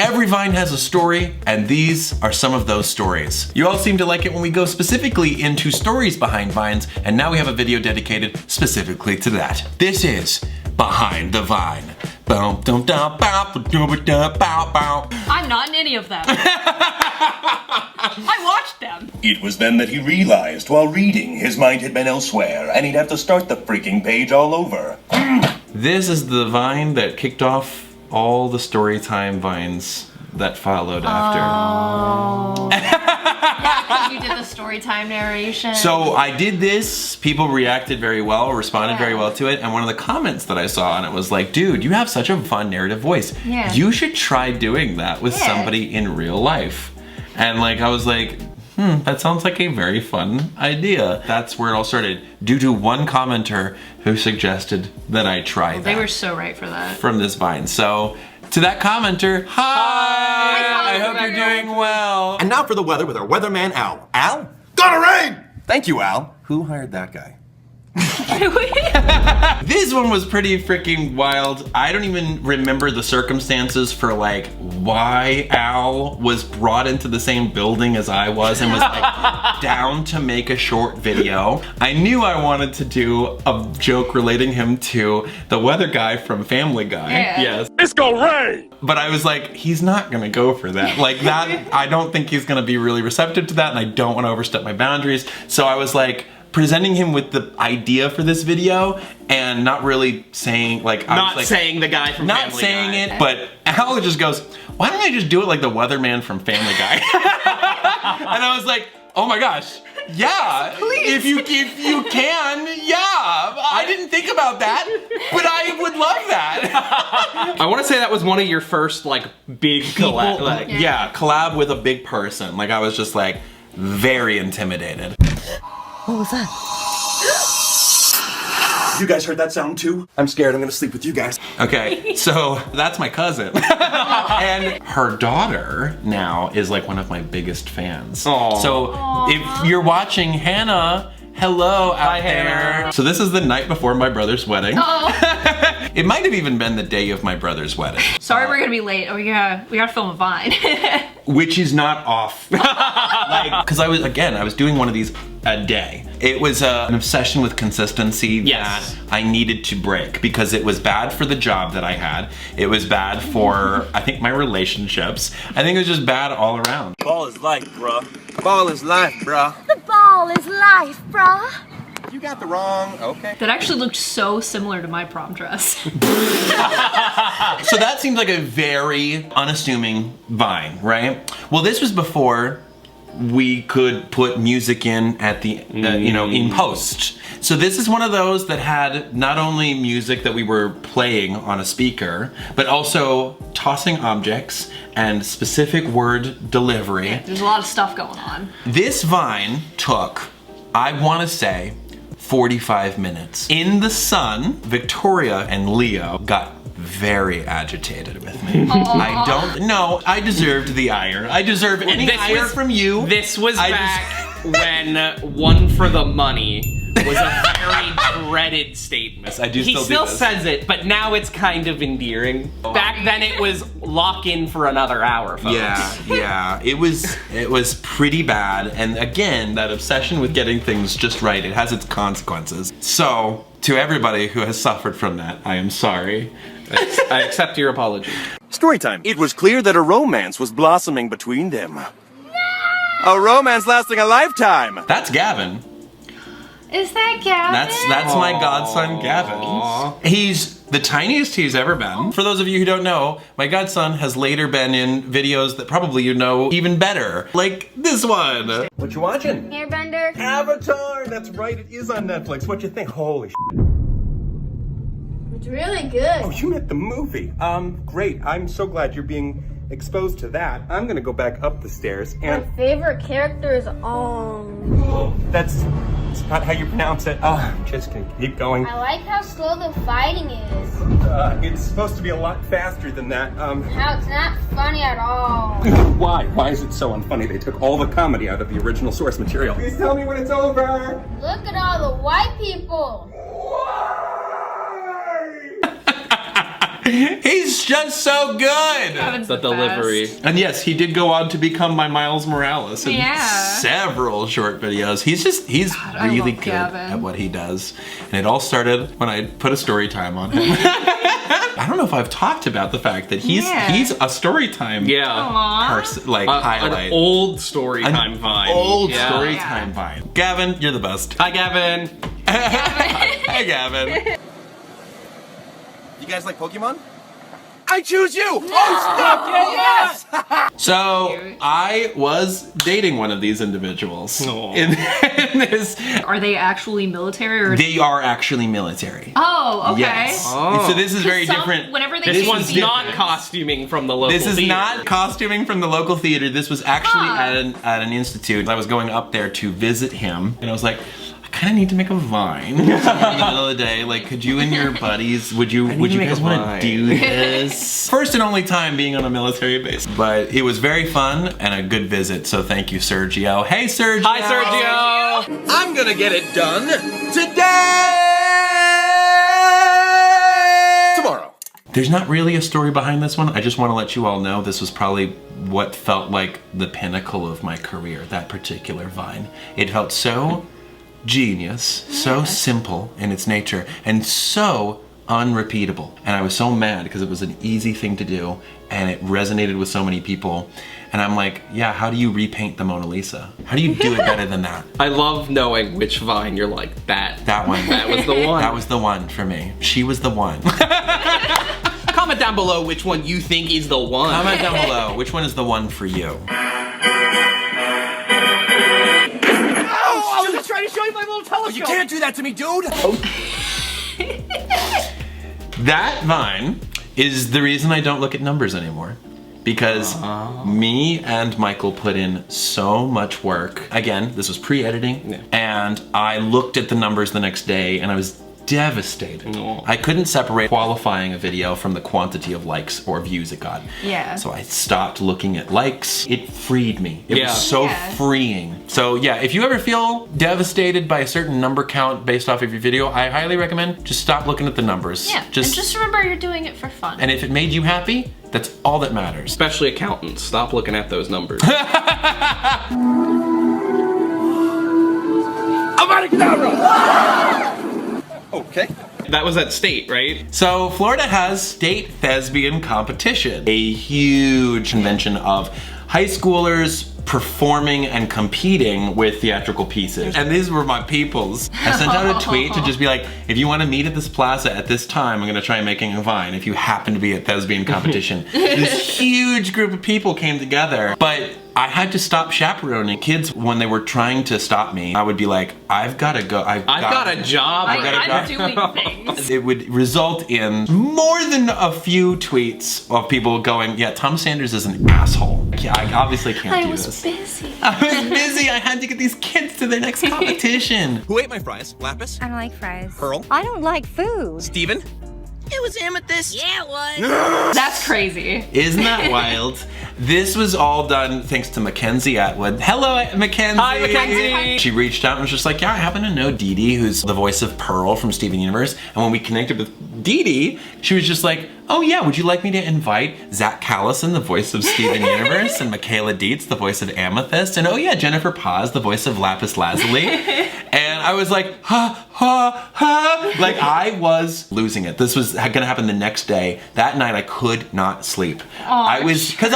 Every Vine has a story, and these are some of those stories. You all seem to like it when we go specifically into stories behind Vines, and now we have a video dedicated specifically to that. This is Behind the Vine. I'm not in any of them. I watched them. It was then that he realized while reading his mind had been elsewhere and he'd have to start the freaking page all over. This is the Vine that kicked off all the Storytime Vines that followed after. Oh. Yeah, because you did the Storytime narration. So I did this, people reacted very well, responded very well to it, and one of the comments that I saw on it was like, dude, you have such a fun narrative voice. Yeah. You should try doing that with somebody in real life. And like, I was like, that sounds like a very fun idea. That's where it all started, due to one commenter who suggested that I try that. They were so right for that. From this Vine. So, to that commenter, hi! I hope you're doing well. And now for the weather with our weatherman, Al. Al? Gonna rain! Thank you, Al. Who hired that guy? This one was pretty freaking wild. I don't even remember the circumstances for like why Al was brought into the same building as I was and was like down to make a short video. I knew I wanted to do a joke relating him to the weather guy from Family Guy. Yeah. Yes. It's gonna rain! But I was like, he's not gonna go for that. Like that, I don't think he's gonna be really receptive to that, and I don't wanna overstep my boundaries. So I was like, presenting him with the idea for this video and not really saying like Not saying the guy from Family Guy. Not saying it, but Al just goes, why don't I just do it like the weatherman from Family Guy? And I was like, oh my gosh, yeah, if you can, yeah. I didn't think about that, but I would love that. I want to say that was one of your first like big collab. Like, yeah, collab with a big person. Like I was just like very intimidated. What was that? You guys heard that sound too? I'm scared. I'm gonna sleep with you guys. Okay, so that's my cousin. And her daughter now is like one of my biggest fans. Aww. So if you're watching, Hannah, hello out there. Hannah. So this is the night before my brother's wedding. Oh. It might have even been the day of my brother's wedding. Sorry, we're gonna be late. We gotta film a Vine. Which is not off. Like, cause I was doing one of these a day. It was an obsession with consistency that I needed to break because it was bad for the job that I had. It was bad for, I think, my relationships. I think it was just bad all around. Ball is life, bruh. Ball is life, bruh. The ball is life, bruh. You got the wrong, okay. That actually looked so similar to my prom dress. So that seems like a very unassuming Vine, right? Well, this was before we could put music in at the, in post. So this is one of those that had not only music that we were playing on a speaker, but also tossing objects and specific word delivery. Yeah, there's a lot of stuff going on. This Vine took, I want to say, 45 minutes. In the sun, Victoria and Leo got very agitated with me. I don't know. I deserved the ire. I deserve any ire from you. This was back when one for the money was a very dreaded statement. I do he still still says it, but now it's kind of endearing. Back then it was lock in for another hour, folks. Yeah. It was pretty bad. And again, that obsession with getting things just right, it has its consequences. So, to everybody who has suffered from that, I am sorry. I accept your apology. Storytime. It was clear that a romance was blossoming between them. No! A romance lasting a lifetime! That's Gavin. Is that Gavin? That's my godson, Gavin. He's the tiniest he's ever been. For those of you who don't know, my godson has later been in videos that probably you know even better. Like this one. What you watching? Airbender. Avatar! That's right, it is on Netflix. What you think? Holy shit. It's really good. Oh, you meant the movie. Great. I'm so glad you're being exposed to that. I'm gonna go back up the stairs and... My favorite character is That's not how you pronounce it. Oh, I'm just gonna keep going. I like how slow the fighting is. It's supposed to be a lot faster than that. How it's not funny at all. Why? Why is it so unfunny? They took all the comedy out of the original source material. Please tell me when it's over. Look at all the white people. He's just so good. Kevin's The delivery. best. And yes, he did go on to become my Miles Morales in Yeah. several short videos. He's I really love good Gavin. at what he does. And it all started when I put a story time on him. I don't know if I've talked about the fact that he's a story time Yeah. Aw. highlight. An old Storytime Vine. Old Yeah. story Yeah. time Vine. Gavin, you're the best. Hi, Gavin. Hey, Gavin. You guys like Pokemon? I choose you! Oh, stop! Yes! So Cute. I was dating one of these individuals Aw. in this. Are they actually military or? They are actually military. Oh, okay. Yes. Oh. So this is very Some- different. Whenever they This say one's veterans- not costuming from the local This is theater. not costuming from the local theater. This was actually Huh. at an institute. I was going up there to visit him, and I was like, I kind of need to make a vine in the middle of the day. Like, could you and your buddies, would you to make guys a want vine. to do this? First and only time being on a military base, but it was very fun and a good visit. So thank you, Sergio. Hey, Sergio. Hi, Sergio. I'm gonna get it done today! Tomorrow. There's not really a story behind this one. I just want to let you all know this was probably what felt like the pinnacle of my career, that particular Vine. It felt so genius, so simple in its nature, and so unrepeatable. And I was so mad because it was an easy thing to do and it resonated with so many people. And I'm like, yeah, how do you repaint the Mona Lisa? How do you do it better than that? I love knowing which Vine you're like, that. That one. That was the one. That was the one for me. She was the one. Comment down below which one you think is the one. Comment down below, which one is the one for you? I was trying to show you my little telescope! You can't do that to me, dude! That Vine is the reason I don't look at numbers anymore. Because me and Michael put in so much work. Again, this was pre-editing, Yeah. and I looked at the numbers the next day and I was devastated. Aw. I couldn't separate qualifying a video from the quantity of likes or views it got. Yeah. So I stopped looking at likes. It freed me. It Yeah. was so Yeah. freeing. So yeah, if you ever feel devastated by a certain number count based off of your video, I highly recommend just stop looking at the numbers. Yeah. And just remember you're doing it for fun. And if it made you happy, that's all that matters. Especially accountants, stop looking at those numbers. Okay. That was at state, right? So Florida has state thespian competition, a huge convention of high schoolers performing and competing with theatrical pieces. And these were my peoples. I sent out a tweet to just be like, if you want to meet at this plaza at this time, I'm gonna try making a Vine if you happen to be at thespian competition. This huge group of people came together, but I had to stop chaperoning kids when they were trying to stop me. I would be like, I've gotta go. I've got a job. gotta I'm go. doing things. It would result in more than a few tweets of people going, yeah, Tom Sanders is an asshole. I obviously can't do this. busy. I was busy. I had to get these kids to their next competition. Who ate my fries? Lapis? I don't like fries. Pearl? I don't like food. Steven? It was Amethyst. Yeah, it was. That's crazy. Isn't that wild? This was all done thanks to Mackenzie Atwood. Hello, Mackenzie. Hi, Mackenzie. She reached out and was just like, yeah, I happen to know Dee Dee, who's the voice of Pearl from Steven Universe. And when we connected with Dee Dee, she was just like, oh yeah, would you like me to invite Zach Callison, the voice of Steven Universe, and Michaela Dietz, the voice of Amethyst, and oh yeah, Jennifer Paz, the voice of Lapis Lazuli. And I was like, ha, ha, ha. Like I was losing it. This was gonna happen the next day. That night I could not sleep. I was, because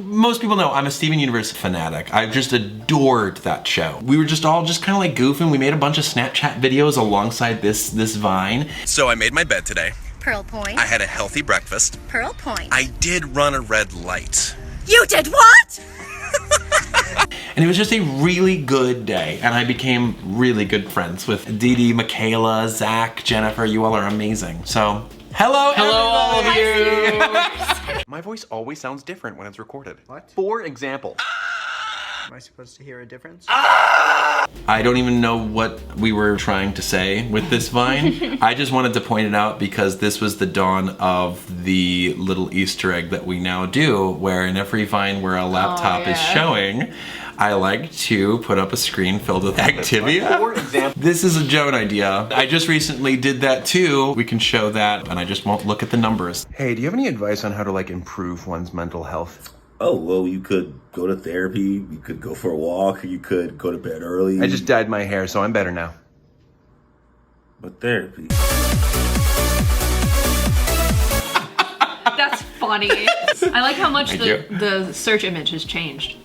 most people know I'm a Steven Universe fanatic. I just adored that show. We were just all just kind of like goofing. We made a bunch of Snapchat videos alongside this Vine. So I made my bed today. Pearl Point. I had a healthy breakfast. Pearl Point. I did run a red light. You did what? And it was just a really good day. And I became really good friends with Dee Dee, Michaela, Zach, Jennifer. You all are amazing. So, hello all of everybody. you. My voice always sounds different when it's recorded. What? For example. Am I supposed to hear a difference? I don't even know what we were trying to say with this Vine. I just wanted to point it out because this was the dawn of the little Easter egg that we now do, where in every Vine where a laptop is showing, I like to put up a screen filled with Activia. For example, This is a Joan idea. I just recently did that too. We can show that, and I just won't look at the numbers. Hey, do you have any advice on how to like improve one's mental health? Oh, well, you could go to therapy, you could go for a walk, you could go to bed early. I just dyed my hair, so I'm better now. But therapy. That's funny. I like how much Thank you. the search image has changed.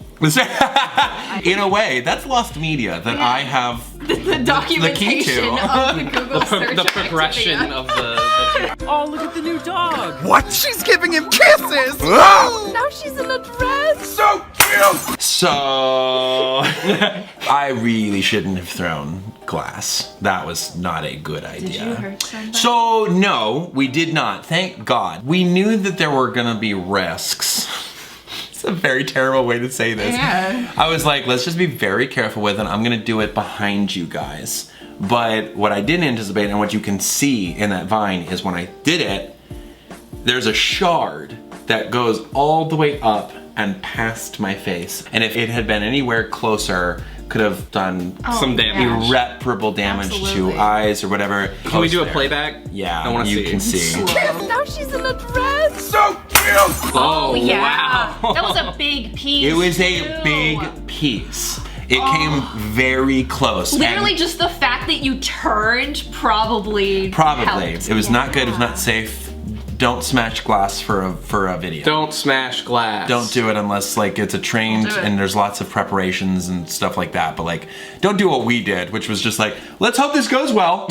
In a way, that's lost media that I have. The documentation of the Google search The progression Activia. of the Oh, look at the new dog. what? She's giving him kisses! Now she's in a dress. So cute! So I really shouldn't have thrown glass. That was not a good idea. Did you hurt somebody? So no, we did not. Thank God. We knew that there were gonna be risks. It's a very terrible way to say this. Yeah. I was like, let's just be very careful with it. I'm gonna do it behind you guys. But what I didn't anticipate and what you can see in that vine is when I did it, there's a shard that goes all the way up and past my face. And if it had been anywhere closer, could have done Some damage. irreparable damage Absolutely. to eyes or whatever. Can we do a There. playback? Yeah, I want to you see. can see. Now she's in a dress. So cute! Oh, Yeah. wow. That was a big piece. It was a too. big piece. It came very close. Literally, and just the fact that you turned probably helped. it was not good. It was not safe. Don't smash glass for a video. Don't smash glass. Don't do it unless like it's a trained Don't do it. and there's lots of preparations and stuff like that. But like, don't do what we did, which was just like, let's hope this goes well.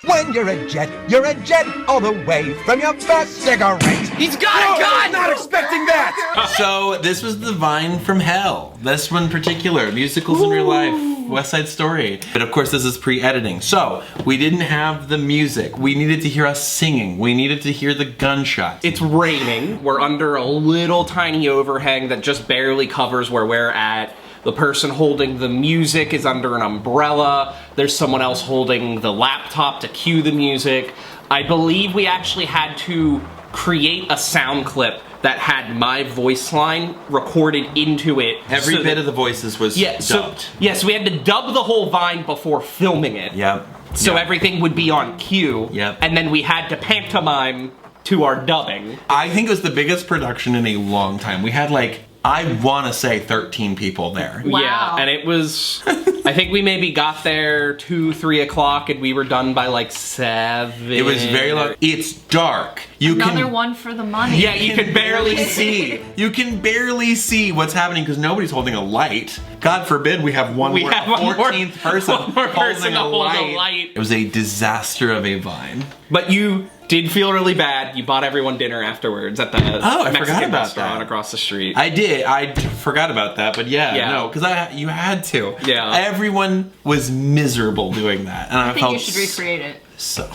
When you're a jet all the way from your first cigarette. He's got a gun! Not expecting that! So this was the Vine from Hell. This one in particular, musicals in real life, West Side Story. But of course this is pre-editing. So we didn't have the music. We needed to hear us singing. We needed to hear the gunshot. It's raining. We're under a little tiny overhang that just barely covers where we're at. The person holding the music is under an umbrella. There's someone else holding the laptop to cue the music. I believe we actually had to create a sound clip that had my voice line recorded into it. Every so bit that- of the voices was yeah, dubbed. So we had to dub the whole Vine before filming it. Yep. So Yep. everything would be on cue. Yep. And then we had to pantomime to our dubbing. I think it was the biggest production in a long time. We had like, I want to say 13 people there. Wow. Yeah, and it was, I think we maybe got there 2, 3 o'clock and we were done by like 7. It was very long. It's dark. You Another can one for the money. Yeah, you could barely see. You can barely see what's happening because nobody's holding a light. God forbid we have one We more have one more- 14th person one more person holding to a hold a light. light. It was a disaster of a Vine. But you did feel really bad. You bought everyone dinner afterwards at the I Mexican forgot about restaurant that. across the street. I did. I forgot about that, but yeah. Yeah. No, because you had to. Yeah. Everyone was miserable doing that, and I, I think felt you should recreate it. so.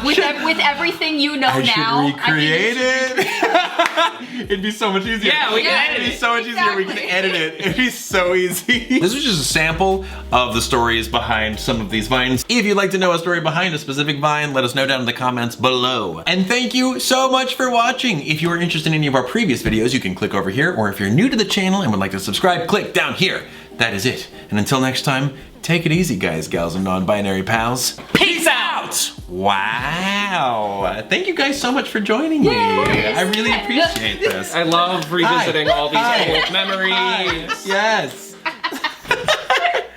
With everything you know I now, should recreate it. It'd be so much easier. Yeah, we can edit It'd be it. so much easier. We can Exactly. edit it. It'd be so easy. This was just a sample of the stories behind some of these vines. If you'd like to know a story behind a specific vine, let us know down in the comments below. And thank you so much for watching. If you are interested in any of our previous videos, you can click over here, or if you're new to the channel and would like to subscribe, click down here. That is it. And until next time, take it easy, guys, gals, and non-binary pals. Peace out! Wow. Thank you guys so much for joining me. I really appreciate this. I love revisiting all these Hi. old memories. Yes.